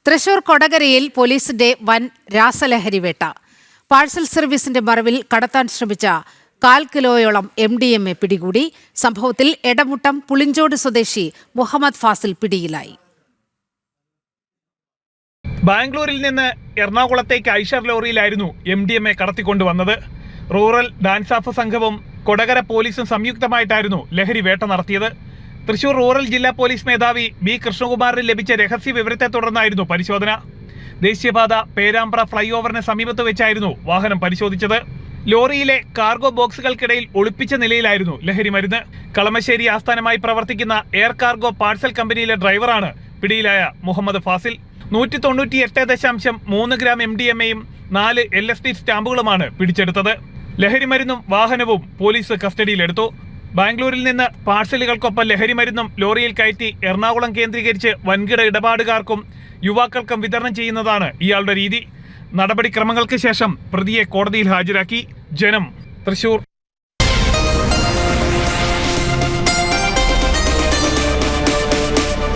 തൃശൂർ കൊടകരയിൽ പോലീസിന്റെ വൻ രാസലഹരി വേട്ട. പാഴ്സൽ സർവീസിന്റെ മറവിൽ കടത്താൻ ശ്രമിച്ച 1/4 കിലോയോളം MDMA പിടികൂടി. സംഭവത്തിൽ എടമുട്ടം പുളിഞ്ചോട് സ്വദേശി മുഹമ്മദ് ഫാസിൽ പിടിയിലായി. ബാംഗ്ലൂരിൽ നിന്ന് എറണാകുളത്തേക്ക് ഐഷർ ലോറിയിലായിരുന്നു MDMA കടത്തിക്കൊണ്ടുവന്നത്. റൂറൽ ഡാൻസ് ഓഫ് സംഘവും കൊടകര പോലീസും സംയുക്തമായിട്ടായിരുന്നു ലഹരി വേട്ട നടത്തിയത്. തൃശൂർ റൂറൽ ജില്ലാ പോലീസ് മേധാവി B കൃഷ്ണകുമാറിന് ലഭിച്ച രഹസ്യ വിവരത്തെ തുടർന്നായിരുന്നു പരിശോധന. ദേശീയപാത പേരാമ്പ്ര ഫ്ലൈ ഓവറിന് സമീപത്ത് വെച്ചായിരുന്നു വാഹനം പരിശോധിച്ചത്. ലോറിയിലെ കാർഗോ ബോക്സുകൾക്കിടയിൽ ഒളിപ്പിച്ച നിലയിലായിരുന്നു ലഹരി മരുന്ന്. കളമശ്ശേരി ആസ്ഥാനമായി പ്രവർത്തിക്കുന്ന എയർ കാർഗോ പാഴ്സൽ കമ്പനിയിലെ ഡ്രൈവറാണ് പിടിയിലായ മുഹമ്മദ് ഫാസിൽ. 198.3 ഗ്രാം MDMAയും 4 LSD സ്റ്റാമ്പുകളുമാണ് പിടിച്ചെടുത്തത്. ലഹരിമരുന്നും വാഹനവും പോലീസ് കസ്റ്റഡിയിലെടുത്തു. ബാംഗ്ലൂരിൽ നിന്ന് പാഴ്സലുകൾക്കൊപ്പം ലഹരിമരുന്നും ലോറിയിൽ കയറ്റി എറണാകുളം കേന്ദ്രീകരിച്ച് വൻകിട ഇടപാടുകാർക്കും യുവാക്കൾക്കും വിതരണം ചെയ്യുന്നതാണ് ഇയാളുടെ രീതി. നടപടിക്രമങ്ങൾക്ക് ശേഷം പ്രതിയെ കോടതിയിൽ ഹാജരാക്കി. ജനം, തൃശൂർ.